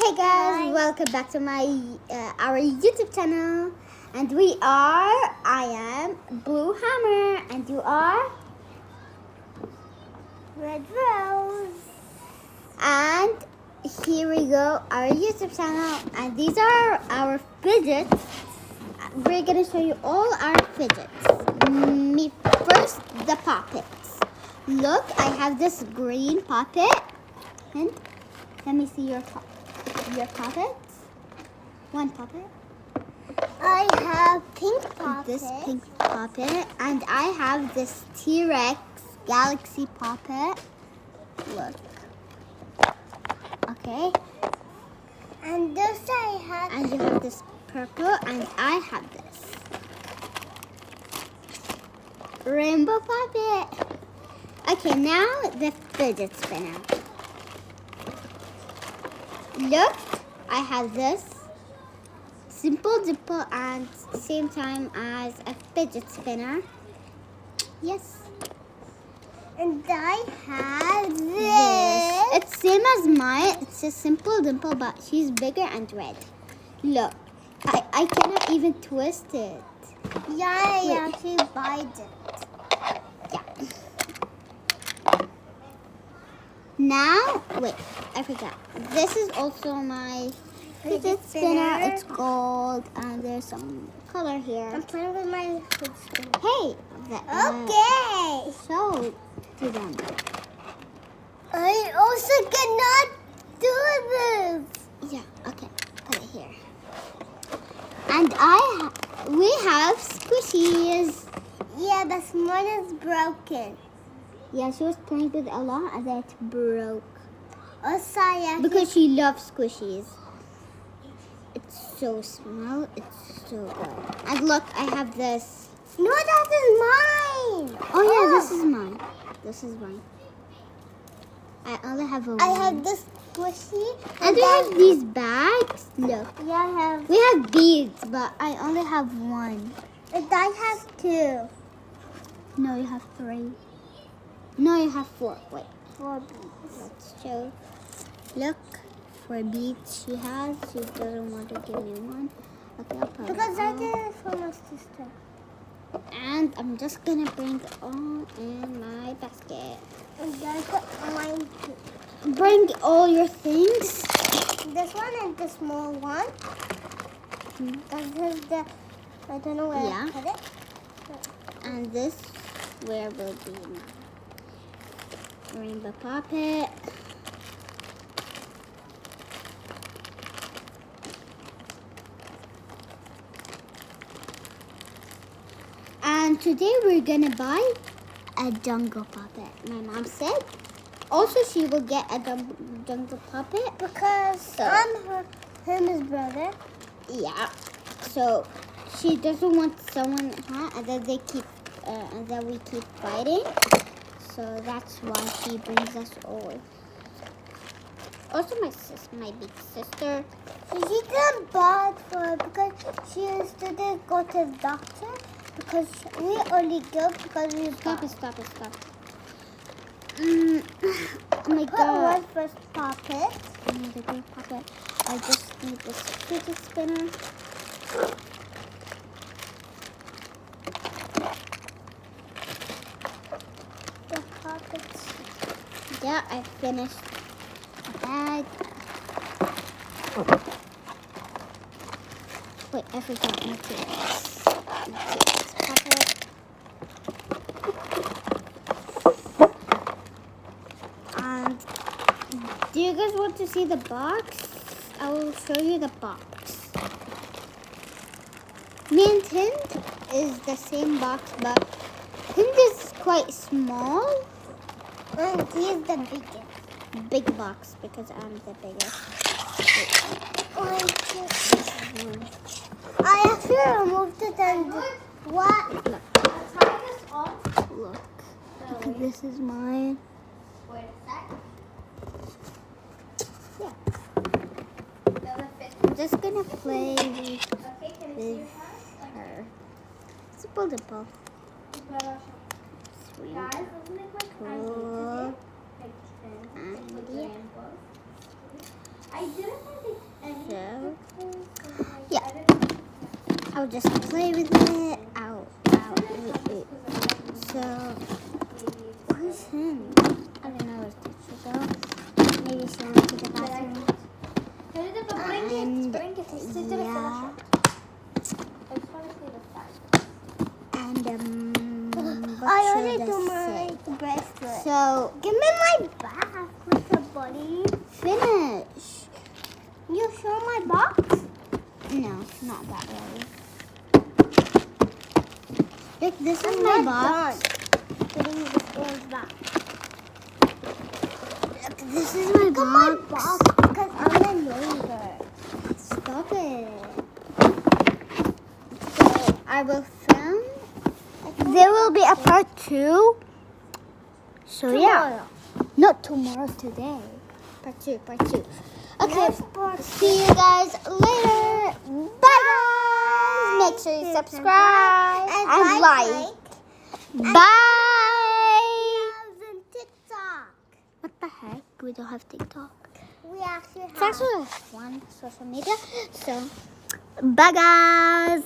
Hey guys, welcome back to my our YouTube channel, and I am Blue Hammer, and you are Red Rose. And here we go, our YouTube channel, and these are our fidgets. We're gonna show you all our fidgets. First, the puppets. Look, I have this green puppet, and let me see your puppets. One puppet. I have pink puppet. This pink puppet, and I have this T-Rex Galaxy puppet. Look. Okay. And this I have. And you have this purple, and I have this rainbow puppet. Okay, now the fidget spinner. Look, I have this simple dimple and same time as a fidget spinner. Yes. And I have this. It's same as mine. It's a simple dimple, but she's bigger and red. Look, I cannot even twist it. Yeah, I actually bite it. Yeah. Now, wait, I forgot. This is also my fidget spinner. It's gold, and there's some color here. I'm playing with my fidget spinner. Hey, Okay. show to them. I also cannot do this. Yeah, okay, put it here. And we have squishies. Yeah, this one is broken. Yeah, she was playing with a lot, and then it broke. Oh, sorry. Because she loves squishies. It's so small. It's so good. And look, I have this. No, that is mine. Oh yeah, this is mine. This is mine. I only have one. I have this squishy. And we have these bags. Look. Yeah, I have. We have beads, but I only have one. And I have two. No, you have three. No, you have four. Wait. 4 beads. Let's show. Look, 4 beads she has. She doesn't want to give me one. Okay, I'll put Because it I all. did it for my sister. And I'm just gonna bring it all in my basket. And I got mine too. Bring all your things. This one and the small one. This is the, I don't know where Yeah. I put it. And this, where will be my rainbow puppet. And today we're gonna buy a jungle puppet. My mom said. Also, she will get a jungle puppet. Because I'm his brother. Yeah. So she doesn't want someone, and then they keep, and then we keep fighting. So that's why she brings us all. Also, my big sister. She didn't buy it for because she didn't go to the doctor because we only go because we Stop it! Oh my put god! one first puppet. Another big puppet. I just need this fidget spinner. The puppets. Yeah, I finished the bag. Wait, I forgot my T-Rex. Puppet. And do you guys want to see the box? I will show you the box. Me and Tind is the same box, but Tind is quite small. And he's the biggest. Big box because I'm the biggest. I actually removed it and what? Look. Look. Okay, this is mine. Wait a sec. Yeah. I'm just gonna play with her. Simple dimple. Sweet. Cool. And yeah. I didn't have I'll just play with it. Wait. So, where's him? I don't know where she should go. Maybe she went to the bathroom. Bring it. It's to the Yeah. I just want to see the side. And I already do my bracelet. So, Give me my bag, little buddy. finish. You show my box? No, not that way. Look, this is my box. Putting this one's back. Look, this is my Look at my box. box because I'm a neighbor. Stop it. So, I will film. There will be a part 2. So, yeah. Not tomorrow, today. Part 2. Okay, Next part. see you guys later. Bye, guys. Make sure you subscribe and like. Bye. And TikTok. What the heck? We don't have TikTok. We actually It's have. actually one social media. So, bye, guys.